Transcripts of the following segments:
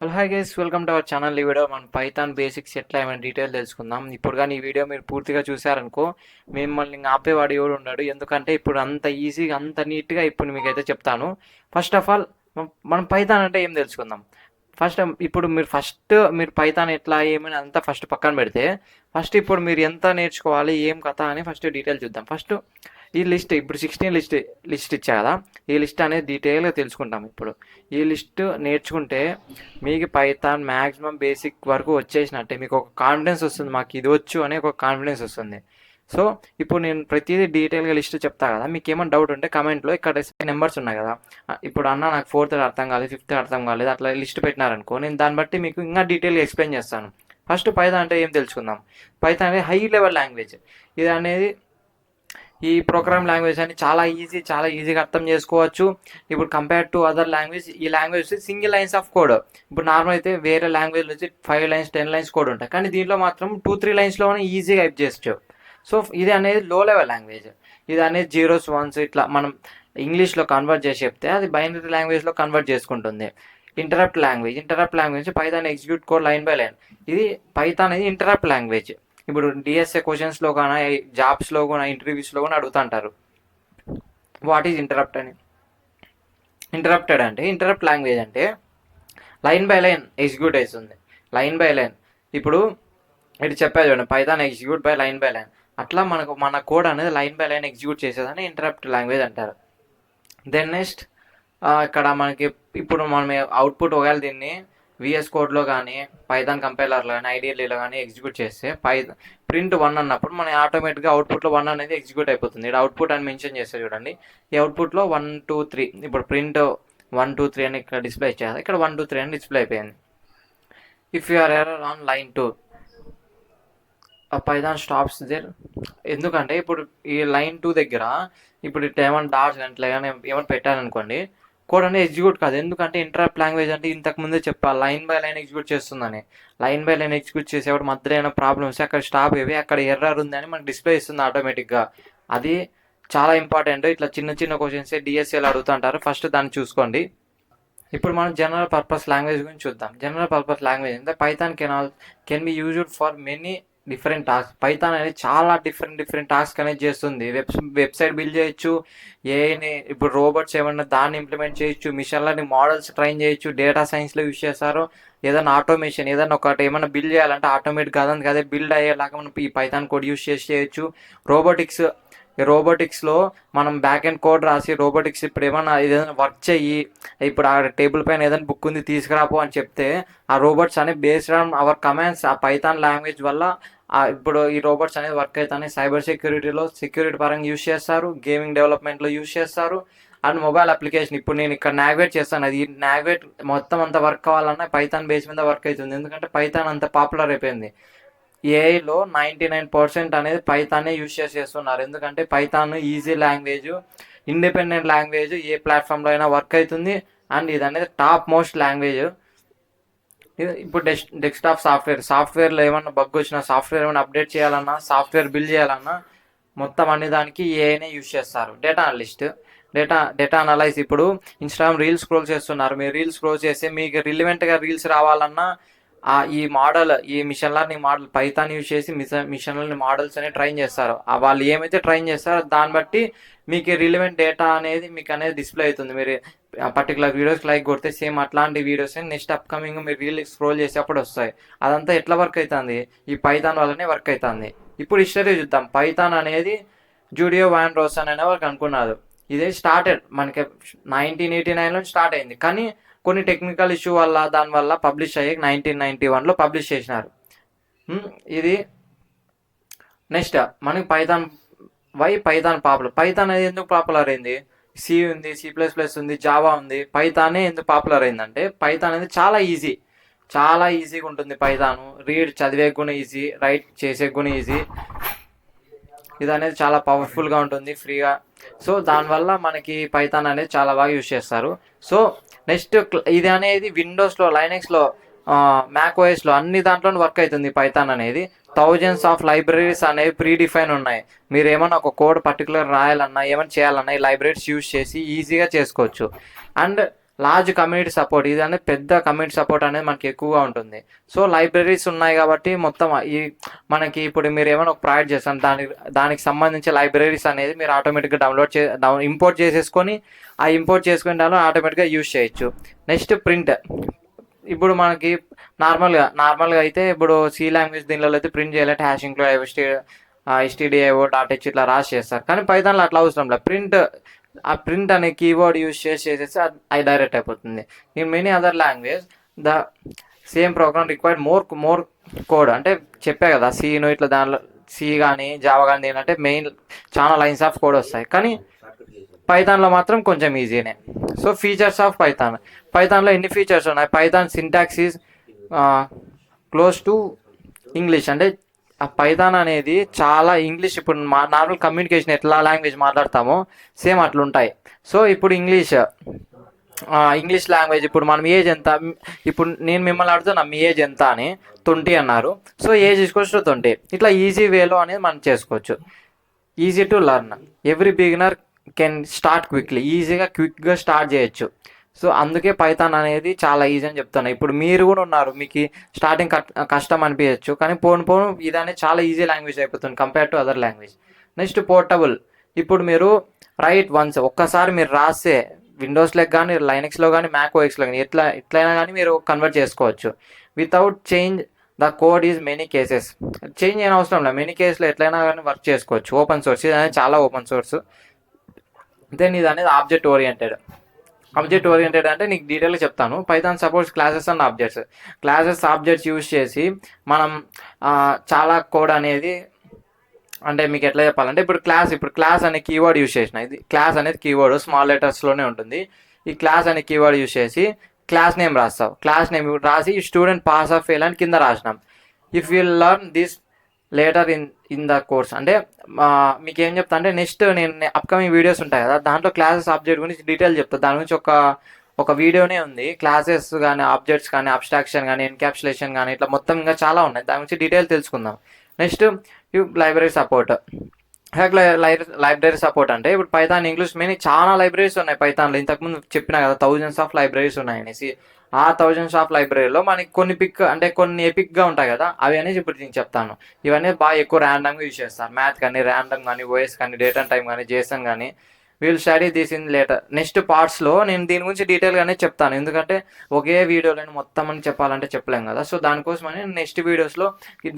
Hello hi guys, welcome to our channel. ఈ video మనం Python basics ఎట్లా ఏమైనా డీటెయిల్ తెలుసుకుందాం. ఇప్పుడు కానీ ఈ వీడియో మీరు పూర్తిగా చూసారనుకో మిమ్మల్ని ఇంకా ఆపేవాడు ఎవడు ఉన్నాడు. ఎందుకంటే ఇప్పుడు అంత ఈజీగా అంత నీట్గా ఇప్పుడు మీకైతే చెప్తాను. ఫస్ట్ ఆఫ్ ఆల్ మనం పైథాన్ అంటే ఏం తెలుసుకుందాం. ఇప్పుడు మీరు పైథాన్ ఎట్లా ఏమైనా అంతా ఫస్ట్ పక్కన పెడితే ఇప్పుడు మీరు ఎంత నేర్చుకోవాలి ఏం కథ అని ఫస్ట్ డీటెయిల్ చూద్దాం. ఈ లిస్ట్ ఇప్పుడు 16 లిస్ట్ ఇచ్చా కదా, ఈ లిస్ట్ అనేది డీటెయిల్గా తెలుసుకుంటాం. ఇప్పుడు ఈ లిస్ట్ నేర్చుకుంటే మీకు పైథాన్ మ్యాక్సిమం బేసిక్ వరకు వచ్చేసినట్టే. మీకు ఒక కాన్ఫిడెన్స్ వస్తుంది, మాకు ఇది వచ్చు అనే ఒక కాన్ఫిడెన్స్ వస్తుంది. సో ఇప్పుడు నేను ప్రతిదీ డీటెయిల్గా లిస్ట్ చెప్తా కదా, మీకు ఏమైనా డౌట్ ఉంటే కమెంట్లో ఇక్కడ నెంబర్స్ ఉన్నాయి కదా, ఇప్పుడు అన్న నాకు 4th అర్థం కాలేదు, 5th అర్థం కాలేదు, అట్లా లిస్ట్ పెట్టినారనుకో నేను దాన్ని బట్టి మీకు ఇంకా డీటెయిల్గా ఎక్స్ప్లెయిన్ చేస్తాను. ఫస్ట్ పైథాన్ అంటే ఏం తెలుసుకుందాం. పైథాన్ అనేది హై లెవెల్ లాంగ్వేజ్. ఇది అనేది ఈ ప్రోగ్రామ్ లాంగ్వేజ్ అని చాలా ఈజీగా అర్థం చేసుకోవచ్చు. ఇప్పుడు కంపేర్ టు అదర్ లాంగ్వేజ్, ఈ లాంగ్వేజ్ వచ్చి సింగిల్ లైన్స్ ఆఫ్ కోడ్. ఇప్పుడు నార్మల్ అయితే వేరే లాంగ్వేజ్ వచ్చి 5 లైన్స్ 10 లైన్స్ కోడ్ ఉంటాయి, కానీ దీంట్లో మాత్రం 2-3 లైన్స్లోనే ఈజీగా టైప్ చేయొచ్చు. సో ఇది అనేది లో లెవెల్ లాంగ్వేజ్. ఇది అనేది జీరోస్ వన్స్ ఇట్లా మనం ఇంగ్లీష్లో కన్వర్ట్ చేసి చెప్తే అది బైనరీ లాంగ్వేజ్లో కన్వర్ట్ చేసుకుంటుంది. Interrupt language Python execute code line by line. ఇది పైథాన్ అనేది ఇంటరప్ట్ లాంగ్వేజ్. ఇప్పుడు డిఎస్ఏ క్వశ్చన్స్లో కానీ జాబ్స్లో కూడా ఇంటర్వ్యూస్లో కూడా అడుగుతుంటారు వాట్ ఈజ్ ఇంటరప్టెడ్ అంటే ఇంటరప్ట్ లాంగ్వేజ్ అంటే లైన్ బై లైన్ ఎగ్జిక్యూట్ అవుతుంది. లైన్ బై లైన్ ఇప్పుడు ఇటు చెప్పారు చూడండి, పైథాన్ ఎగ్జిక్యూట్ బై లైన్ అట్లా మన కోడ్ అనేది లైన్ బై లైన్ ఎగ్జిక్యూట్ చేసేదని ఇంటరప్ట్ లాంగ్వేజ్ అంటారు. దెన్ నెక్స్ట్ ఇక్కడ మనకి ఇప్పుడు మనం అవుట్పుట్ ఒకవేళ దీన్ని విఎస్ కోడ్లో కానీ పైథాన్ కంపైలర్లో కానీ ఐడిఎల్ఈలో కానీ ఎగ్జిక్యూట్ చేస్తే ప్రింట్ 1 అన్నప్పుడు మన ఆటోమేటిక్గా అవుట్పుట్లో 1 అనేది ఎగ్జిక్యూట్ అయిపోతుంది. ఇక్కడ అవుట్పుట్ అని మెన్షన్ చేస్తే చూడండి, ఈ అవుట్పుట్లో 1 2 3 ఇప్పుడు ప్రింట్ 1 2 3 అని ఇక్కడ డిస్ప్లే చేయాలి, ఇక్కడ 1 2 3 అని డిస్ప్లే అయిపోయింది. If your error on line 2 Python stops there. ఎందుకంటే ఇప్పుడు ఈ లైన్ 2 దగ్గర ఇప్పుడు ఏమైనా డాట్స్ అంటే ఏమైనా పెట్టారనుకోండి, కోడ్ అనేది ఎగ్జిక్యూట్ కాదు. ఎందుకంటే ఇంటరప్ట్ లాంగ్వేజ్ అంటే ఇంతకు ముందే చెప్పాలి లైన్ బై లైన్ ఎగ్జిక్యూట్ చేస్తుందని. లైన్ బై లైన్ ఎగ్జిక్యూట్ చేసేవాడు మధ్యలో ఏమైనా ప్రాబ్లమ్స్ అక్కడ స్టాప్ అయ్యి అక్కడ ఎర్రర్ ఉందని మనకు డిస్ప్లే ఇస్తుంది ఆటోమేటిక్గా. అది చాలా ఇంపార్టెంట్. ఇట్లా చిన్న క్వశ్చన్స్ డిఎస్ఏలు అడుగుతుంటారు, ఫస్ట్ దాన్ని చూసుకోండి. ఇప్పుడు మనం జనరల్ పర్పస్ లాంగ్వేజ్ గురించి చూద్దాం. జనరల్ పర్పస్ లాంగ్వేజ్ అంటే Python can be used for many different task. Python అనేది చాలా డిఫరెంట్ టాస్క్ అనేది చేస్తుంది. వెబ్సైట్ బిల్డ్ చేయొచ్చు, ఏఐని ఇప్పుడు రోబోట్స్ ఏమన్నా దాన్ని ఇంప్లిమెంట్ చేయొచ్చు, మిషన్ లెర్నింగ్ మోడల్స్ ట్రైన్ చేయొచ్చు, డేటా సైన్స్లో యూజ్ చేస్తారు. ఏదైనా ఆటోమేషన్ ఏదైనా ఒకటి ఏమైనా బిల్డ్ చేయాలంటే ఆటోమేటిక్ అదే బిల్డ్ అయ్యేలాగా మనం ఈ పైథాన్ కోడ్ యూజ్ చేయొచ్చు. రోబోటిక్స్లో మనం బ్యాక్ అండ్ కోడ్ రాసి రోబోటిక్స్ ఇప్పుడు ఏదైనా వర్క్ చెయ్యి, ఇప్పుడు ఆ టేబుల్ పైన ఏదైనా బుక్ ఉంది తీసుకురాపో అని చెప్తే ఆ రోబోట్స్ అనేవి బేస్డ్ ఆన్ అవర్ కమాండ్స్ ఆ పైథాన్ లాంగ్వేజ్ వల్ల ఇప్పుడు ఈ రోబోట్స్ అనేది వర్క్ అవుతాయి. సైబర్ సెక్యూరిటీ పరంగా యూజ్ చేస్తారు, గేమింగ్ డెవలప్మెంట్లో యూజ్ చేస్తారు, అండ్ మొబైల్ అప్లికేషన్. ఇప్పుడు నేను ఇక్కడ నావిగేట్ చేస్తాను, అది నావిగేట్ మొత్తం అంత వర్క్ అవ్వాలన్నా పైథాన్ బేస్ మీద వర్క్ అవుతుంది. ఎందుకంటే పైథాన్ అంత పాపులర్ అయిపోయింది. ఏఐలో 99% అనేది పైథానే యూజ్ చేస్తున్నారు. ఎందుకంటే Python easy language, independent language, ఏ ప్లాట్ఫామ్లో అయినా వర్క్ అవుతుంది, అండ్ ఇది అనేది టాప్ మోస్ట్ లాంగ్వేజ్. ఇప్పుడు డెస్క్టాప్ సాఫ్ట్వేర్లో ఏమన్నా బగ్ వచ్చినా, సాఫ్ట్వేర్ ఏమైనా అప్డేట్ చేయాలన్నా, సాఫ్ట్వేర్ బిల్డ్ చేయాలన్నా మొత్తం అన్ని దానికి ఏఐనే యూజ్ చేస్తారు. Data analyse. ఇప్పుడు ఇన్స్టాగ్రామ్ రీల్స్ స్క్రోల్ చేస్తున్నారు, మీరు రీల్స్ స్క్రోల్ చేస్తే మీకు రిలివెంట్గా రీల్స్ రావాలన్నా ఈ machine learning model Python use చేసి మిషన్ లెర్నింగ్ మోడల్స్ అనేవి ట్రైన్ చేస్తారు. వాళ్ళు ఏమైతే ట్రైన్ చేస్తారో దాన్ని బట్టి మీకు రిలివెంట్ డేటా అనేది మీకు అనేది డిస్ప్లే అవుతుంది. మీరు పర్టికులర్ వీడియోస్ లైక్ కొడితే సేమ్ అట్లాంటి వీడియోస్ నెక్స్ట్ అప్కమింగ్ మీరు రీల్ స్క్రోల్ చేసేప్పుడు వస్తాయి. అదంతా ఎట్లా వర్క్ అవుతుంది, ఈ పైథాన్ వల్లనే వర్క్ అవుతుంది. ఇప్పుడు హిస్టరీ చూద్దాం. పైథాన్ అనేది జూడియో వాన్ రోసన్ అనే వాళ్ళు అనుకున్నారు. ఇదే స్టార్టెడ్ మనకి 1989లో స్టార్ట్ అయింది, కానీ కొన్ని టెక్నికల్ ఇష్యూ వల్ల దానివల్ల పబ్లిష్ అయ్యి 1991లో పబ్లిష్ చేసినారు. ఇది నెక్స్ట్ మనకి పైథాన్ పాపులర్. పైథాన్ అనేది ఎందుకు పాపులర్ అయింది? సి ఉంది, C++ ఉంది, జావా ఉంది, పైథానే ఎందుకు పాపులర్ అయిందంటే పైథాన్ అనేది చాలా ఈజీగా ఉంటుంది. పైథాన్ రీడ్ చదివే కూడా ఈజీ, రైట్ చేసే కూడా ఈజీ. ఇది అనేది చాలా పవర్ఫుల్గా ఉంటుంది ఫ్రీగా. సో దానివల్ల మనకి పైథాన్ అనేది చాలా బాగా యూజ్ చేస్తారు. సో నెక్స్ట్ ఇది అనేది విండోస్లో, లైనక్స్లో, మ్యాక్ ఓఎస్లో అన్ని దాంట్లో వర్క్ అవుతుంది. పైథాన్ అనేది థౌజండ్స్ ఆఫ్ లైబ్రరీస్ అనేవి ప్రీ డిఫైన్ ఉన్నాయి. మీరు ఏమైనా ఒక కోడ్ పర్టికులర్ రాయాలన్నా ఏమైనా చేయాలన్నా ఈ లైబ్రరీస్ యూజ్ చేసి ఈజీగా చేసుకోవచ్చు. అండ్ లార్జ్ కమ్యూనిటీ సపోర్ట్, ఇది అనేది పెద్ద కమ్యూనిటీ సపోర్ట్ అనేది మనకి ఎక్కువగా ఉంటుంది. సో లైబ్రరీస్ ఉన్నాయి కాబట్టి మొత్తం ఈ మనకి ఇప్పుడు మీరు ఏమైనా ఒక ప్రాజెక్ట్ చేస్తాను దానికి సంబంధించి లైబ్రరీస్ అనేది మీరు ఆటోమేటిక్గా ఇంపోర్ట్ చేసేసుకొని ఆ ఇంపోర్ట్ చేసుకునే దానిలో ఆటోమేటిక్గా యూజ్ చేయొచ్చు. Next print. ఇప్పుడు మనకి నార్మల్గా అయితే ఇప్పుడు సి లాంగ్వేజ్ దీనిలో అయితే ప్రింట్ చేయాలంటే హ్యాషింగ్లో stdio .h ఇట్లా రాసి చేస్తారు. కానీ పైథాన్లో అట్లా అవసరం లేదు. ఆ ప్రింట్ అనే కీవర్డ్ యూజ్ చేసేసి అది డైరెక్ట్ అయిపోతుంది. In many other language the same programme required more code. అంటే చెప్పే కదా సీను ఇట్లా దానిలో సి కానీ జావా కానీ ఏంటంటే మెయిన్ చాలా లైన్స్ ఆఫ్ కోడ్ వస్తాయి. కానీ పైథాన్లో మాత్రం కొంచెం ఈజీనే. సో ఫీచర్స్ ఆఫ్ పైథాన్లో ఎన్ని ఫీచర్స్ ఉన్నాయి? Python syntax is close to English. అంటే ఆ పైథాన్ అనేది చాలా ఇంగ్లీష్, ఇప్పుడు నార్మల్ కమ్యూనికేషన్ ఎట్లా లాంగ్వేజ్ మాట్లాడతామో సేమ్ అట్లుంటాయి. సో ఇప్పుడు ఇంగ్లీష్ లాంగ్వేజ్, ఇప్పుడు మనం ఏజ్ ఎంత, ఇప్పుడు నేను మిమ్మల్ని అడుగుతున్నా మీ ఏజ్ ఎంత అని 20 అన్నారు. So age equals to 20. ఇట్లా ఈజీ వేలో అనేది మనం చేసుకోవచ్చు. Easy to learn, every beginner can start క్విక్గా స్టార్ట్ చేయొచ్చు. సో అందుకే పైథాన్ అనేది చాలా ఈజీ అని చెప్తాను. ఇప్పుడు మీరు కూడా ఉన్నారు, మీకు స్టార్టింగ్ కష్టం అనిపించచ్చు, కానీ పోను ఇది అనేది చాలా ఈజీ లాంగ్వేజ్ అయిపోతుంది compare to other language. Next portable. ఇప్పుడు మీరు ఒక్కసారి మీరు రాస్తే విండోస్లోకి కానీ లైనక్స్లో కానీ మ్యాక్ ఓఎక్స్లో కానీ ఎట్లయినా కానీ మీరు కన్వర్ట్ చేసుకోవచ్చు. Without change the code is many cases. Change అయిన అవసరం లేదు, మెనీ కేసులో ఎట్లయినా కానీ వర్క్ చేసుకోవచ్చు. ఓపెన్ సోర్స్, ఇది అనేది చాలా ఓపెన్ సోర్స్. దెన్ ఇది అనేది ఆబ్జెక్ట్ ఓరియంటెడ్ అంటే నీకు డీటెయిల్గా చెప్తాను. Python supports classes and objects use చేసి మనం చాలా కోడ్ అనేది, అంటే మీకు ఎట్లా చెప్పాలంటే ఇప్పుడు క్లాస్ అనే కీవర్డ్ యూజ్ చేసిన, ఇది క్లాస్ అనేది కీవర్డ్ స్మాల్ లెటర్స్లోనే ఉంటుంది. ఈ క్లాస్ అనే కీవర్డ్ యూజ్ చేసి క్లాస్ నేమ్ రాస్తావు. క్లాస్ నేమ్ రాసి స్టూడెంట్ పాస్ ఆఫ్ ఫెయిల్ అని కింద రాసినాం. If you learn this later in the course. అంటే మీకు ఏం చెప్తా అంటే నెక్స్ట్ నేను అప్కమింగ్ వీడియోస్ ఉంటాయి కదా, దాంట్లో క్లాసెస్ ఆబ్జెక్ట్ గురించి డీటెయిల్ చెప్తాను. దాని గురించి ఒక వీడియోనే ఉంది. క్లాసెస్ కానీ ఆబ్జెక్ట్స్ కానీ అబ్స్ట్రాక్షన్ కానీ ఎన్క్యాప్సులేషన్ కానీ ఇట్లా మొత్తం ఇంకా చాలా ఉన్నాయి. దాని గురించి డీటెయిల్ తెలుసుకుందాం. Next library support. Library support అంటే ఇప్పుడు పైథాన్ ఇంగ్లీష్ మెయిన్ చాలా లైబ్రరీస్ ఉన్నాయి పైథాన్లో. ఇంతకుముందు చెప్పినా కదా థౌజండ్స్ ఆఫ్ లైబ్రరీస్ ఉన్నాయనేసి. ఆ థౌజండ్స్ ఆఫ్ లైబ్రరీలో మనకి కొన్ని ఎపిక్గా ఉంటాయి కదా, అవి అనేది ఇప్పుడు నేను చెప్తాను. ఇవన్నీ బాగా ఎక్కువ ర్యాండమ్గా యూజ్ చేస్తారు. మ్యాథ్ కానీ, ర్యాండమ్ కానీ, ఓఎస్ కానీ, డేటా టైం కానీ, జేసన్ కానీ. Will study this in later. Next పార్ట్స్లో నేను దీని గురించి డీటెయిల్గానే చెప్తాను, ఎందుకంటే ఒకే వీడియోలో మొత్తం అని చెప్పాలంటే చెప్పలేం కదా. సో దానికోసమని నెక్స్ట్ వీడియోస్లో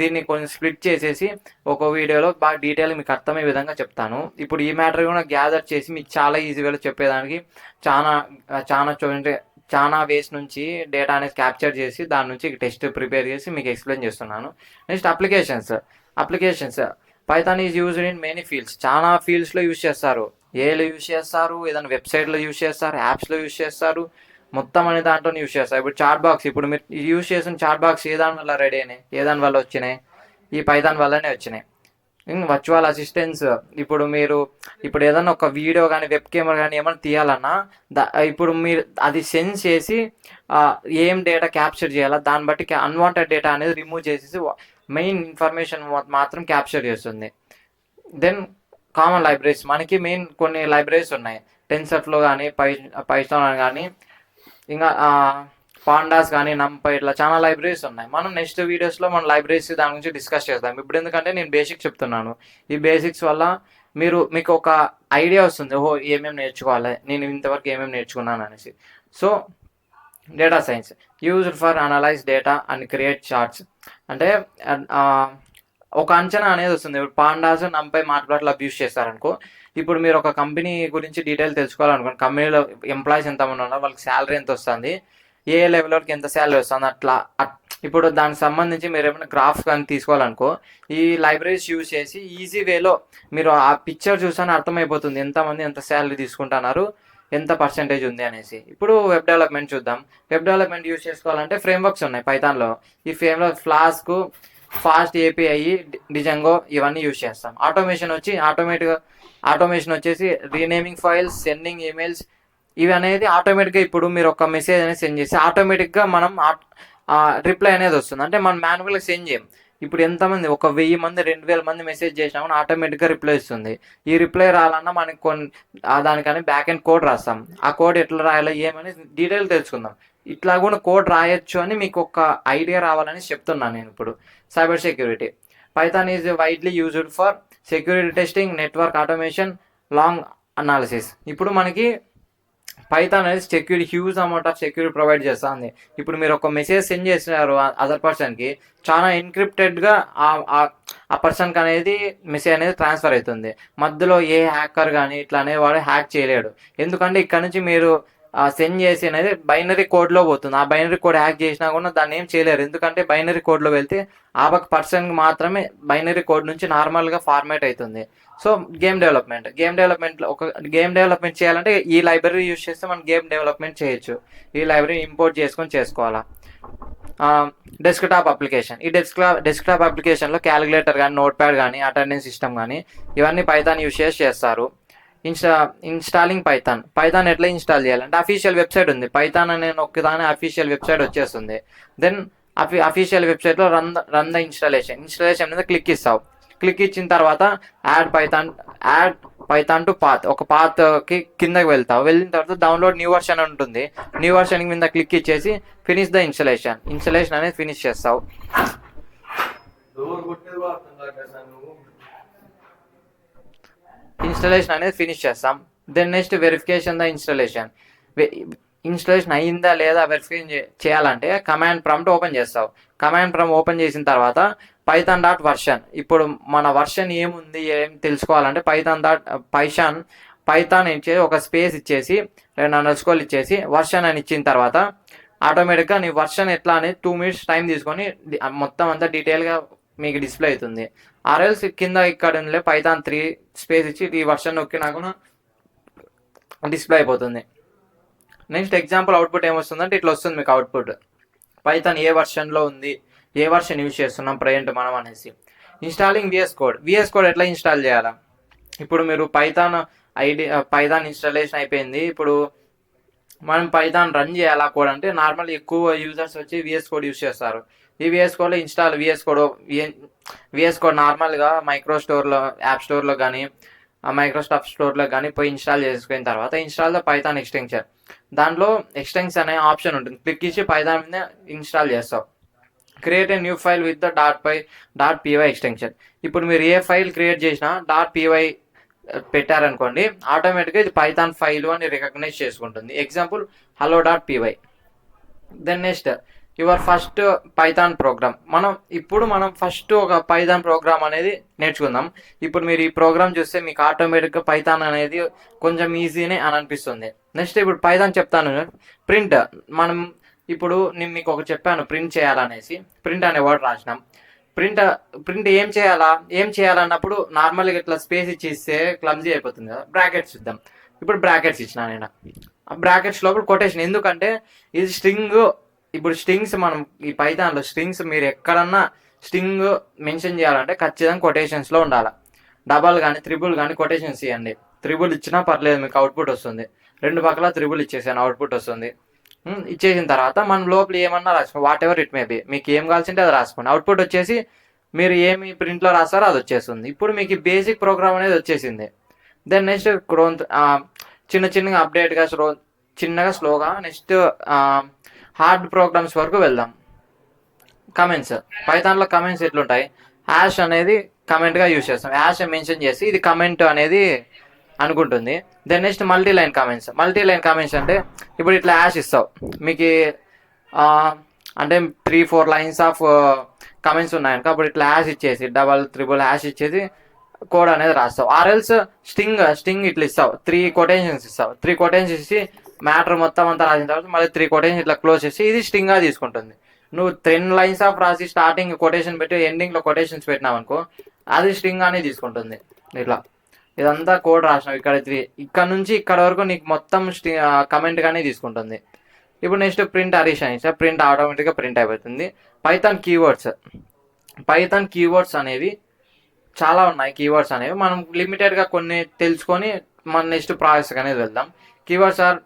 దీన్ని కొంచెం స్ప్లిట్ చేసేసి ఒక వీడియోలో బాగా డీటెయిల్ మీకు అర్థమయ్యే విధంగా చెప్తాను. ఇప్పుడు ఈ మ్యాటర్ కూడా గ్యాదర్ చేసి మీకు చాలా ఈజీగా చెప్పేదానికి చాలా వేస్ నుంచి డేటా అనేది క్యాప్చర్ చేసి దాని నుంచి టెస్ట్ ప్రిపేర్ చేసి మీకు ఎక్స్ప్లెయిన్ చేస్తున్నాను. Next applications. Python is used in many fields. చాలా ఫీల్డ్స్లో యూజ్ చేస్తారు. ఏలో యూజ్ చేస్తారు, ఏదైనా వెబ్సైట్లో యూజ్ చేస్తారు, యాప్స్లో యూజ్ చేస్తారు, మొత్తం అనే దాంట్లో యూజ్ చేస్తారు. ఇప్పుడు చాట్ బాక్స్, ఇప్పుడు మీరు యూజ్ చేసిన చాట్ బాక్స్ ఏ దాని వల్ల రెడీ అయినాయి, ఏ దాని వల్ల వచ్చినాయి? ఈ పైథాన్ వల్లనే వచ్చినాయి. Virtual assistance. ఇప్పుడు ఏదైనా ఒక వీడియో కానీ వెబ్ కెమెరా కానీ ఏమైనా తీయాలన్నా ఇప్పుడు మీరు అది సెన్స్ చేసి ఏం డేటా క్యాప్చర్ చేయాలా, దాన్ని బట్టి అన్వాంటెడ్ డేటా అనేది రిమూవ్ చేసేసి మెయిన్ ఇన్ఫర్మేషన్ మాత్రం క్యాప్చర్ చేస్తుంది. Then common libraries. మనకి మెయిన్ కొన్ని లైబ్రరీస్ ఉన్నాయి. టెన్సర్ఫ్లో కానీ, పైథాన్ కానీ, ఇంకా పాండాస్ కానీ, నంపై, ఇట్లా చాలా లైబ్రరీస్ ఉన్నాయి. మనం నెక్స్ట్ వీడియోస్లో మన లైబ్రరీస్ దాని గురించి డిస్కస్ చేద్దాం. ఇప్పుడు ఎందుకంటే నేను బేసిక్స్ చెప్తున్నాను. ఈ బేసిక్స్ వల్ల మీకు ఒక ఐడియా వస్తుంది, ఓహో ఏమేమి నేర్చుకోవాలి, నేను ఇంతవరకు ఏమేమి నేర్చుకున్నాను అనేసి. So data science used for analyse data and create charts. అంటే ఒక అంచనా అనేది వస్తుంది. ఇప్పుడు పాండాస్, నంపై, మాట్ప్లాట్లబ్ యూజ్ చేస్తారనుకో. ఇప్పుడు మీరు ఒక కంపెనీ గురించి డీటెయిల్ తెలుసుకోవాలనుకోండి, కంపెనీలో ఎంప్లాయీస్ ఎంతమంది ఉన్నారు, వాళ్ళకి శాలరీ ఎంత వస్తుంది, ఏ లెవెల్ వరకు ఎంత శాలరీ వస్తుంది, అట్లా. ఇప్పుడు దానికి సంబంధించి మీరు ఏమైనా గ్రాఫ్ కానీ తీసుకోవాలనుకో, ఈ లైబ్రరీస్ యూజ్ చేసి ఈజీ వేలో మీరు ఆ పిక్చర్ చూసానే అర్థమైపోతుంది ఎంతమంది ఎంత శాలరీ తీసుకుంటున్నారు, ఎంత పర్సెంటేజ్ ఉంది అనేసి. ఇప్పుడు వెబ్ డెవలప్మెంట్ చూద్దాం. వెబ్ డెవలప్మెంట్ యూజ్ చేసుకోవాలంటే ఫ్రేమ్వర్క్స్ ఉన్నాయి పైథాన్లో. ఈ ఫ్రేమ్వర్క్ ఫ్లాస్క్, ఫాస్ట్ ఏపీఐ, డిజంగో ఇవన్నీ యూజ్ చేస్తాం. ఆటోమేషన్ వచ్చేసి రీనేమింగ్ ఫైల్స్, సెండింగ్ ఈమెయిల్స్, ఇవి అనేది ఆటోమేటిక్గా ఇప్పుడు మీరు ఒక మెసేజ్ అనేది సెండ్ చేసి ఆటోమేటిక్గా మనం రిప్లై అనేది వస్తుంది. అంటే మనం మాన్యువల్గా సెండ్ చేయం. ఇప్పుడు ఎంతమంది, ఒక 1000 మంది 2000 మంది మెసేజ్ చేసినా కూడా ఆటోమేటిక్గా రిప్లై ఇస్తుంది. ఈ రిప్లై రావాలన్నా మనకి దానికని బ్యాక్ అండ్ కోడ్ రాస్తాం. ఆ కోడ్ ఎట్లా రాయాలో ఏమని డీటెయిల్ తెలుసుకుందాం. ఇట్లా కూడా కోడ్ రాయొచ్చు అని మీకు ఒక ఐడియా రావాలని చెప్తున్నాను నేను ఇప్పుడు. Cyber security. Python is widely used for security testing, network automation, long analysis. ఇప్పుడు మనకి పైథాన్ అనేది security, huge amount of security provide చేస్తుంది. ఇప్పుడు మీరు ఒక మెసేజ్ సెండ్ చేసినారు అదర్ పర్సన్కి, చాలా ఎన్క్రిప్టెడ్గా ఆ పర్సన్కి అనేది మెసేజ్ అనేది ట్రాన్స్ఫర్ అవుతుంది. మధ్యలో ఏ హ్యాకర్ కానీ ఇట్లా అనేవాడు హ్యాక్ చేయలేడు. ఎందుకంటే ఇక్కడ నుంచి మీరు సెండ్ చేసి అనేది బైనరీ కోడ్లో పోతుంది. ఆ బైనరీ కోడ్ హ్యాక్ చేసినా కూడా దాన్ని ఏం చేయలేరు. ఎందుకంటే బైనరీ కోడ్లో వెళ్తే ఆ ఒక పర్సన్కి మాత్రమే బైనరీ కోడ్ నుంచి నార్మల్గా ఫార్మేట్ అవుతుంది. సో గేమ్ డెవలప్మెంట్లో ఒక గేమ్ డెవలప్మెంట్ చేయాలంటే ఈ లైబ్రరీ యూజ్ చేస్తే మనం గేమ్ డెవలప్మెంట్ చేయొచ్చు. ఈ లైబ్రరీ ఇంపోర్ట్ చేసుకోవాలా. Desktop application. ఈ డెస్క్టాప్ అప్లికేషన్లో క్యాలిక్యులేటర్ కానీ, నోట్ ప్యాడ్ కానీ, అటెండెన్స్ సిస్టమ్ కానీ ఇవన్నీ పైథాన్ యూజ్ చేస్తారు. ఇన్స్టాలింగ్ పైథాన్ ఎట్లా ఇన్స్టాల్ చేయాలంటే అఫీషియల్ వెబ్సైట్ ఉంది. పైథాన్ అనే ఒక్కదాని అఫీషియల్ వెబ్సైట్ వచ్చేస్తుంది. దెన్ అఫీషియల్ వెబ్సైట్లో రన్ ద ఇన్స్టాలేషన్ మీద క్లిక్ ఇస్తావు. క్లిక్ ఇచ్చిన తర్వాత యాడ్ పైథాన్ టు పాత్, ఒక పాత్కి కిందకి వెళ్తావు. వెళ్ళిన తర్వాత డౌన్లోడ్ న్యూ వర్షన్ ఉంటుంది. న్యూ వర్షన్ మీద క్లిక్ ఇచ్చేసి ఫినిష్ ద ఇన్స్టలేషన్ అనేది ఫినిష్ చేస్తావు. ఇన్స్టలేషన్ అనేది ఫినిష్ చేస్తాం. Then next verification the installation అయ్యిందా లేదా వెరిఫికేషన్ చేయాలంటే కమాండ్ ప్రాంప్ట్ ఓపెన్ చేస్తావు. కమాండ్ ప్రాంప్ట్ ఓపెన్ చేసిన తర్వాత python.version. ఇప్పుడు మన వర్షన్ ఏముంది ఏం తెలుసుకోవాలంటే పైథాన్ ఇచ్చేసి ఒక స్పేస్ ఇచ్చేసి 2 అండర్స్కోర్ ఇచ్చేసి వర్షన్ అని ఇచ్చిన తర్వాత ఆటోమేటిక్గా నీ వర్షన్ ఎట్లా అనేది 2 minutes టైం తీసుకొని మొత్తం అంతా డీటెయిల్గా మీకు డిస్ప్లే అవుతుంది. ఆర్ఎల్స్ కింద ఇక్కడ ఉండే పైథాన్ 3 స్పేస్ ఇచ్చి ఈ వర్షన్ నొక్కినా కూడా డిస్ప్లే అయిపోతుంది. నెక్స్ట్ ఎగ్జాంపుల్ అవుట్పుట్ ఏమొస్తుందంటే ఇట్లా వస్తుంది మీకు అవుట్పుట్. పైథాన్ ఏ వర్షన్లో ఉంది, ఏ వర్షన్ యూజ్ చేస్తున్నాం ప్రజెంట్ మనం అనేసి. ఇన్స్టాలింగ్ విఎస్ కోడ్ ఎట్లా ఇన్స్టాల్ చేయాలా. ఇప్పుడు మీరు పైథాన్ ఇన్స్టాలేషన్ అయిపోయింది. ఇప్పుడు మనం పైథాన్ రన్ చేయాలా కోడ్ అంటే నార్మల్ ఎక్కువ యూజర్స్ వచ్చి విఎస్ కోడ్ యూజ్ చేస్తారు. ఈ విఎస్ కోడ్లో విఎస్ కోడ్ నార్మల్గా యాప్ స్టోర్లో కానీ మైక్రోసాఫ్ట్ స్టోర్లో కానీ పోయి ఇన్స్టాల్ చేసుకున్న తర్వాత ఇన్స్టాల్ ద పైథాన్ ఎక్స్టెన్షన్, దాంట్లో ఎక్స్టెన్షన్ అనే ఆప్షన్ ఉంటుంది. క్లిక్ ఇచ్చి పైథాన్ మీద ఇన్స్టాల్ చేస్తావు. Create a new file with the .py extension. ఇప్పుడు మీరు ఏ ఫైల్ క్రియేట్ చేసినా .py పెట్టారనుకోండి, ఆటోమేటిక్గా ఇది పైథాన్ ఫైల్ అని రికగ్నైజ్ చేసుకుంటుంది. Example hello.py. Then next your first Python program. మనం ఫస్ట్ ఒక పైథాన్ ప్రోగ్రామ్ అనేది నేర్చుకుందాం. ఇప్పుడు మీరు ఈ ప్రోగ్రామ్ చూస్తే మీకు ఆటోమేటిక్గా పైథాన్ అనేది కొంచెం ఈజీనే అని అనిపిస్తుంది. నెక్స్ట్ ఇప్పుడు పైథాన్ చెప్తాను. ప్రింట్. ఇప్పుడు నేను మీకు ఒకటి చెప్పాను ప్రింట్ చేయాలనేసి. ప్రింట్ అనే వర్డ్ రాసినాం. ప్రింట్ ఏం చేయాలన్నప్పుడు నార్మల్గా ఇట్లా స్పేస్ ఇస్తే క్లమ్జీ అయిపోతుంది కదా. బ్రాకెట్స్ ఇద్దాం. ఇప్పుడు బ్రాకెట్స్ ఇచ్చిన నేను. ఆ బ్రాకెట్స్ లోపల కొటేషన్. ఎందుకంటే ఇది స్ట్రింగ్. ఇప్పుడు స్ట్రింగ్స్ మనం ఈ పైథాన్లో స్ట్రింగ్స్ మీరు ఎక్కడన్నా స్ట్రింగ్ మెన్షన్ చేయాలంటే ఖచ్చితంగా కొటేషన్స్లో ఉండాలి. డబల్ కానీ త్రిబుల్ కానీ కొటేషన్స్ ఇవ్వండి. త్రిబుల్ ఇచ్చినా పర్లేదు, మీకు అవుట్పుట్ వస్తుంది. 2 పక్కల త్రిబుల్ ఇచ్చేసాను, అవుట్పుట్ వస్తుంది. ఇచ్చేసిన తర్వాత మనం లోపల ఏమన్నా రాసుకోండి, what ever it may be. మీకు ఏం కావాల్సింటే అది రాసుకోండి. అవుట్పుట్ వచ్చేసి మీరు ఏమి ప్రింట్లో రాస్తారో అది వచ్చేస్తుంది. ఇప్పుడు మీకు బేసిక్ ప్రోగ్రామ్ అనేది వచ్చేసింది. దెన్ నెక్స్ట్ చిన్నగా అప్డేట్గా చిన్నగా స్లోగా నెక్స్ట్ హార్డ్ ప్రోగ్రామ్స్ వరకు వెళ్దాం. కమెంట్స్. పైథాన్లో కమెంట్స్ ఎట్లుంటాయి, హ్యాష్ అనేది కమెంట్గా యూజ్ చేస్తాం. హ్యాష్ మెన్షన్ చేసి ఇది కమెంట్ అనేది అనుకుంటుంది. Then next multi line comments అంటే ఇప్పుడు ఇట్లా హ్యాష్ ఇస్తావు. మీకు అంటే 3-4 lines ఆఫ్ కమెంట్స్ ఉన్నాయనుకో, అప్పుడు ఇట్లా హ్యాష్ ఇచ్చేసి డబల్ త్రిబుల్ హ్యాష్ ఇచ్చేసి కోడ్ అనేది రాస్తావు. ఆర్ఎల్స్ స్ట్రింగ్ ఇట్లా ఇస్తావు. 3 quotations ఇస్తావు. 3 quotations ఇచ్చి మ్యాటర్ మొత్తం అంతా రాసిన తర్వాత మళ్ళీ 3 quotations ఇట్లా క్లోజ్ చేసి ఇది స్ట్రింగ్గా తీసుకుంటుంది. నువ్వు 10 lines ఆఫ్ రాసి స్టార్టింగ్ కొటేషన్ పెట్టి ఎండింగ్లో కొటేషన్స్ పెట్టినావు అనుకో, అది స్ట్రింగ్ అని తీసుకుంటుంది. ఇట్లా ఇదంతా కోడ్ రాసినావు. ఇక్కడ నుంచి ఇక్కడ వరకు నీకు మొత్తం కమెంట్గానే తీసుకుంటుంది. ఇప్పుడు నెక్స్ట్ ప్రింట్ అడిషన్ ఇస్తే ప్రింట్ ఆటోమేటిక్గా ప్రింట్ అయిపోతుంది. పైథాన్ కీవర్డ్స్ అనేవి చాలా ఉన్నాయి. కీవర్డ్స్ అనేవి మనం లిమిటెడ్గా కొన్ని తెలుసుకొని మన నెక్స్ట్ ప్రాసెస్ అనేది వెళ్దాం. Keywords are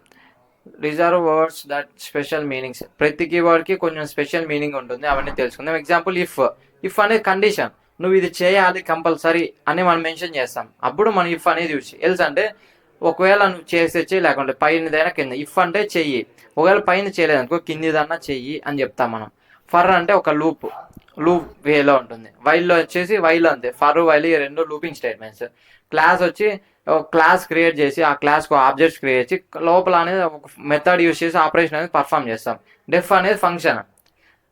reserved words that special meanings. ప్రతి కీవర్డ్కి కొంచెం స్పెషల్ మీనింగ్ ఉంటుంది, అవన్నీ తెలుసుకుందాం. ఎగ్జాంపుల్ ఇఫ్ అనేది కండిషన్, నువ్వు ఇది చేయాలి కంపల్సరీ అని మనం మెన్షన్ చేస్తాం, అప్పుడు మనం ఇఫ్ అనేది యూజ్. ఎల్స్ అంటే ఒకవేళ నువ్వు చేస్తే చెయ్యి, లేకుంటే పైనదైనా కింద. ఇఫ్ అంటే చెయ్యి, ఒకవేళ పైన చేయలేదనుకో కిందిదన్నా చెయ్యి అని చెప్తాం మనం. ఫర్ అంటే ఒక లూప్ వేలో ఉంటుంది. వైల్లో వచ్చేసి వైలో అంతే, ఫర్ వైల్ ఈ రెండు లూపింగ్ స్టేట్మెంట్స్. క్లాస్ వచ్చి క్లాస్ క్రియేట్ చేసి ఆ క్లాస్కు ఆబ్జెక్ట్స్ క్రియేట్ చేసి లోపల అనేది ఒక మెథడ్ యూజ్ చేసి ఆపరేషన్ అనేది పర్ఫామ్ చేస్తాం. డెఫ్ అనేది ఫంక్షన్.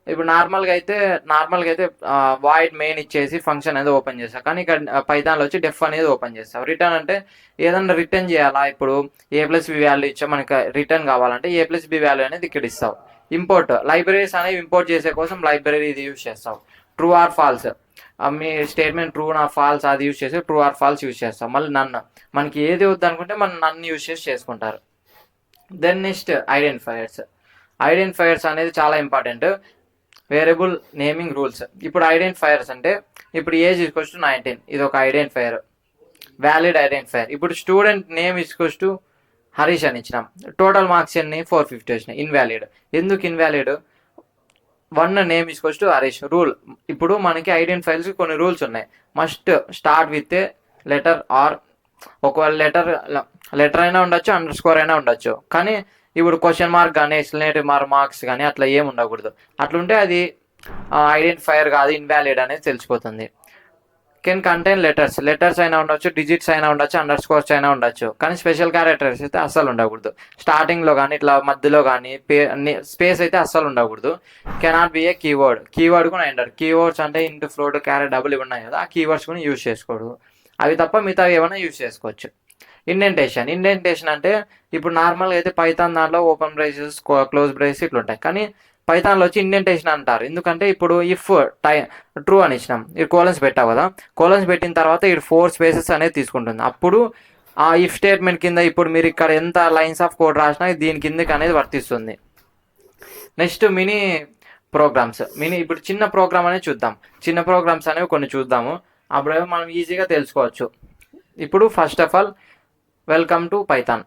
ఇప్పుడు నార్మల్గా అయితే వాయిడ్ మెయిన్ ఇచ్చేసి ఫంక్షన్ అనేది ఓపెన్ చేస్తాం, కానీ ఇక్కడ పైథాన్లో వచ్చి డెఫ్ అనేది ఓపెన్ చేస్తాం. రిటర్న్ అంటే ఏదన్నా రిటర్న్ చేయాలా, ఇప్పుడు A+B వాల్యూ ఇచ్చా మనకి రిటర్న్ కావాలంటే A+B వాల్యూ అనేది ఇక్కడ ఇస్తావు. ఇంపోర్ట్ లైబ్రరీస్ అనేవి ఇంపోర్ట్ చేసే కోసం లైబ్రరీ ఇది యూజ్ చేస్తావు. ట్రూ ఆర్ ఫాల్స్, మీ స్టేట్మెంట్ ట్రూ నా ఫాల్స్ అది యూజ్ చేసి ట్రూ ఆర్ ఫాల్స్ యూజ్ చేస్తాం. మళ్ళీ నన్ను, మనకి ఏది వద్దు అనుకుంటే మనం నన్ను యూజ్ చేసి చేసుకుంటారు. దెన్ నెక్స్ట్ ఐడెంటిఫైయర్స్ అనేది చాలా ఇంపార్టెంట్. Variable naming rules. ఇప్పుడు ఐడెంటిఫైయర్స్ అంటే ఇప్పుడు ఏజ్ ఈక్వల్స్ టు 19, ఇది ఒక ఐడెంటిఫైయర్, వ్యాలిడ్ ఐడెంటిఫైయర్. ఇప్పుడు student name equals to Harish అని ఇచ్చినాం, టోటల్ మార్క్స్ అన్ని 450 వచ్చినాయి, ఇన్వాలిడ్. ఎందుకు invalid? 1 name equals to Harish. Rule, ఇప్పుడు మనకి ఐడెంటిఫైయర్స్ కొన్ని రూల్స్ ఉన్నాయి. Must start with a letter or, ఒకవేళ లెటర్ అయినా ఉండొచ్చు, అండర్ స్కోర్ అయినా ఉండొచ్చు, కానీ ఇప్పుడు క్వశ్చన్ మార్క్ కానీ ఎక్స్ప్లనేటరీ మార్క్స్ కానీ అట్లా ఏమి ఉండకూడదు. అట్లుంటే అది ఐడెంటిఫైయర్ కాదు, ఇన్వాలిడ్ అనేది తెలిసిపోతుంది. కెన్ కంటైన్ లెటర్స్ అయినా ఉండొచ్చు, డిజిట్స్ అయినా ఉండొచ్చు, అండర్ స్కోర్స్ అయినా ఉండొచ్చు, కానీ స్పెషల్ క్యారెక్టర్స్ అయితే అస్సలు ఉండకూడదు. స్టార్టింగ్లో కానీ ఇట్లా మధ్యలో కానీ స్పేస్ అయితే అస్సలు ఉండకూడదు. కెనాట్ బి ఏ కీవర్డ్ కూడా ఎంటర్. కీవర్డ్స్ అంటే ఇంటూ, ఫ్లోట్, క్యారెట్, డబుల్ ఇవి ఉన్నాయి కదా, ఆ కీవర్డ్స్ కూడా యూజ్ చేసుకోకూడదు. అవి తప్ప మిగతా ఏమైనా యూజ్ చేసుకోవచ్చు. ఇండెంటేషన్ అంటే ఇప్పుడు నార్మల్గా అయితే పైథాన్ దాంట్లో ఓపెన్ బ్రేసెస్, క్లోజ్ బ్రేసెస్ ఇట్లా ఉంటాయి, కానీ పైథాన్లో వచ్చి ఇండెంటేషన్ అంటారు. ఎందుకంటే ఇప్పుడు ఇఫ్ ట్రూ అని ఇచ్చినాం, ఇది కోలన్స్ పెట్టావు కదా, కోలన్స్ పెట్టిన తర్వాత ఇది 4 స్పేసెస్ అనేది తీసుకుంటుంది. అప్పుడు ఆ ఇఫ్ స్టేట్మెంట్ కింద ఇప్పుడు మీరు ఇక్కడ ఎంత లైన్స్ ఆఫ్ కోడ్ రాసినా దీని కిందకి అనేది వర్తిస్తుంది. Next mini programs. ఇప్పుడు చిన్న ప్రోగ్రామ్ అనేది చూద్దాం. చిన్న ప్రోగ్రామ్స్ అనేవి కొన్ని చూద్దాము, అప్పుడే మనం ఈజీగా తెలుసుకోవచ్చు. ఇప్పుడు first of all welcome to Python,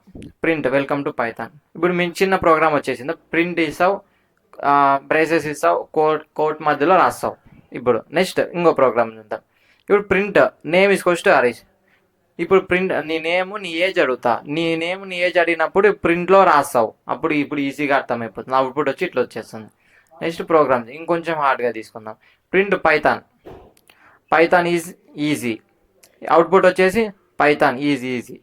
welcome to Python. ఇప్పుడు మీ చిన్న ప్రోగ్రామ్ వచ్చేసింది, ప్రింట్ ఇస్తావు, బ్రేసెస్ ఇస్తావు, కోట్ మధ్యలో రాస్తావు. ఇప్పుడు నెక్స్ట్ ఇంకో ప్రోగ్రామ్ చూద్దాం. ఇప్పుడు print name equals to Harish. ఇప్పుడు ప్రింట్ నీ నేమ్ నీ ఏజ్ అడుగుతా, నీ నేమ్ నీ ఏజ్ అడిగినప్పుడు ప్రింట్లో రాస్తావు, అప్పుడు ఇప్పుడు ఈజీగా అర్థమైపోతుంది. అవుట్పుట్ వచ్చి ఇట్లా వచ్చేస్తుంది. నెక్స్ట్ ప్రోగ్రామ్ ఇంకొంచెం హార్డ్గా తీసుకుందాం. Print Python is easy, output వచ్చేసి పైథాన్ ఈజీ.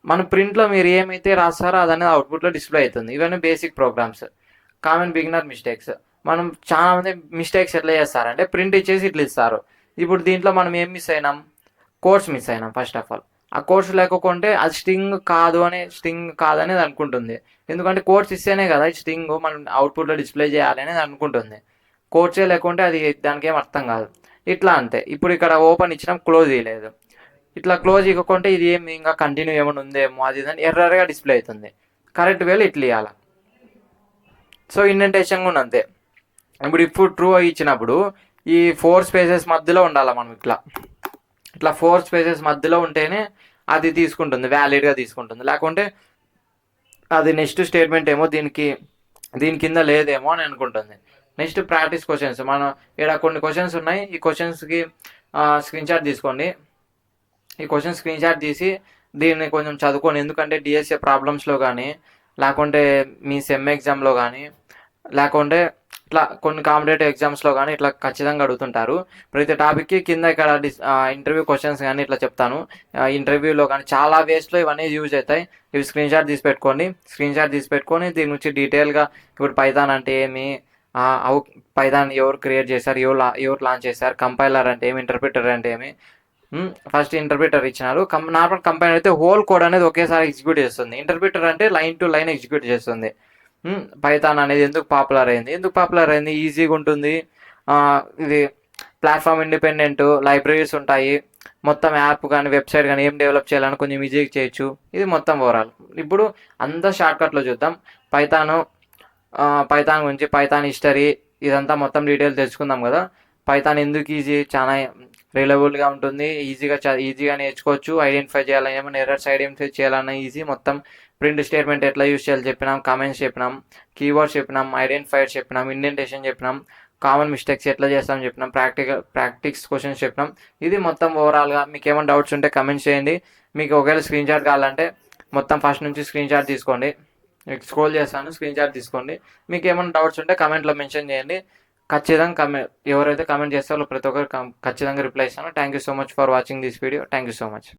మన ప్రింట్లో మీరు ఏమైతే రాస్తారో అదనేది అవుట్పుట్లో డిస్ప్లే అవుతుంది. ఇవన్నీ basic programs. Common beginner mistakes. మనం చాలా మంది మిస్టేక్స్ ఎట్లా చేస్తారంటే ప్రింట్ ఇచ్చేసి ఇట్లా ఇస్తారు. ఇప్పుడు దీంట్లో మనం ఏం మిస్ అయినాం? కోడ్స్ మిస్ అయినాం. ఫస్ట్ ఆఫ్ ఆల్ ఆ కోడ్స్ లేకుంటే అది స్ట్రింగ్ కాదనేది అనుకుంటుంది. ఎందుకంటే కోడ్స్ ఇస్తేనే కదా స్ట్రింగ్ మనం అవుట్పుట్లో డిస్ప్లే చేయాలి అనేది అనుకుంటుంది. కోడ్సే లేకుంటే అది దానికి ఏం అర్థం కాదు. ఇట్లా అంతే. ఇప్పుడు ఇక్కడ ఓపెన్ ఇచ్చినాం, క్లోజ్ చేయలేదు. ఇట్లా క్లోజ్ ఇవ్వకుంటే ఇది ఏమి ఇంకా కంటిన్యూ ఏమైనా ఉందేమో అది ఇదని ఎర్రర్గా డిస్ప్లే అవుతుంది. కరెక్ట్ వేలో ఇట్లా ఇవ్వాలి. సో ఇండెంటేషన్ కూడా అంతే. ఇప్పుడు ట్రూ ఇచ్చినప్పుడు ఈ 4 స్పేసెస్ మధ్యలో ఉండాలి. మనం ఇట్లా 4 స్పేసెస్ మధ్యలో ఉంటేనే అది తీసుకుంటుంది, వ్యాలిడ్గా తీసుకుంటుంది. లేకుంటే అది నెక్స్ట్ స్టేట్మెంట్ ఏమో దీని కింద లేదేమో అని అనుకుంటుంది. Next practice questions. మనం ఇక్కడ కొన్ని క్వశ్చన్స్ ఉన్నాయి, ఈ క్వశ్చన్స్కి స్క్రీన్ షాట్ తీసుకోండి. ఈ క్వశ్చన్ స్క్రీన్ షాట్ తీసి దీన్ని కొంచెం చదువుకోండి. ఎందుకంటే డిఎస్ఏ ప్రాబ్లమ్స్లో కానీ, లేకుంటే మీ సెమ్ ఎగ్జామ్లో కానీ, లేకుంటే ఇట్లా కొన్ని కాంపిటేటివ్ ఎగ్జామ్స్లో కానీ ఇట్లా ఖచ్చితంగా అడుగుతుంటారు. ప్రతి టాపిక్కి కింద ఇక్కడ ఇంటర్వ్యూ క్వశ్చన్స్ కానీ ఇట్లా చెప్తాను. ఇంటర్వ్యూలో కానీ చాలా వేస్ట్లో ఇవన్నీ యూజ్ అవుతాయి. ఇవి స్క్రీన్ షాట్ తీసి పెట్టుకొని దీని గురించి డీటెయిల్గా ఇప్పుడు పైథాన్ అంటే ఏమి, పైథాన్ ఎవరు క్రియేట్ చేశారు, ఎవరు లాంచ్ చేశారు, కంపైలర్ అంటే ఏమి, ఇంటర్ప్రిటర్ అంటే ఏమి. ఫస్ట్ ఇంటర్ప్రిటర్ ఇచ్చినారు. నార్మల్ కంపైలర్ అయితే హోల్ కోడ్ అనేది ఒకేసారి ఎగ్జిక్యూట్ చేస్తుంది. ఇంటర్ప్రిటర్ అంటే లైన్ టు లైన్ ఎగ్జిక్యూట్ చేస్తుంది. పైథాన్ అనేది ఎందుకు పాపులర్ అయింది? ఈజీగా ఉంటుంది. ఇది ప్లాట్ఫామ్ ఇండిపెండెంట్, లైబ్రరీస్ ఉంటాయి, మొత్తం యాప్ కానీ వెబ్సైట్ కానీ ఏం డెవలప్ చేయాలని కొంచెం ఈజీగా చేయొచ్చు. ఇది మొత్తం ఓవరాల్. ఇప్పుడు అంతా షార్ట్కట్లో చూద్దాం. పైథాన్ గురించి, పైథాన్ హిస్టరీ, ఇదంతా మొత్తం డీటెయిల్ తెలుసుకుందాం కదా. పైథాన్ ఎందుకు ఈజీ, చాలా రిలయబుల్గా ఉంటుంది, ఈజీగా నేర్చుకోవచ్చు. ఐడెంటిఫై చేయాలన్నా, ఏమైనా ఎర్రర్స్ ఐడెంటిఫై చేయాలన్నా ఈజీ. మొత్తం ప్రింట్ స్టేట్మెంట్ ఎట్లా యూస్ చేయాలి చెప్పినాం, కమెంట్స్ చెప్పినాం, కీవర్డ్స్ చెప్పినాం, ఐడెంటిఫైర్స్ చెప్పినాం, ఇండెంటేషన్ చెప్పినాం, కామన్ మిస్టేక్స్ ఎట్లా చేస్తామని చెప్పినాం, ప్రాక్టిక్స్ క్వశ్చన్స్ చెప్పినాం. ఇది మొత్తం ఓవరాల్గా. మీకు ఏమైనా డౌట్స్ ఉంటే కమెంట్స్ చేయండి. మీకు ఒకవేళ స్క్రీన్ షాట్ కావాలంటే మొత్తం ఫస్ట్ నుంచి స్క్రీన్ షాట్ తీసుకోండి. స్క్రోల్ చేస్తాను, స్క్రీన్ షాట్ తీసుకోండి. మీకు ఏమైనా డౌట్స్ ఉంటే కమెంట్లో మెన్షన్ చేయండి. ఖచ్చితంగా ఎవరైతే కమెంట్ చేస్తారో ప్రతి ఒక్కరు ఖచ్చితంగా రిప్లై ఇస్తాను. Thank you so much for watching this video. Thank you so much.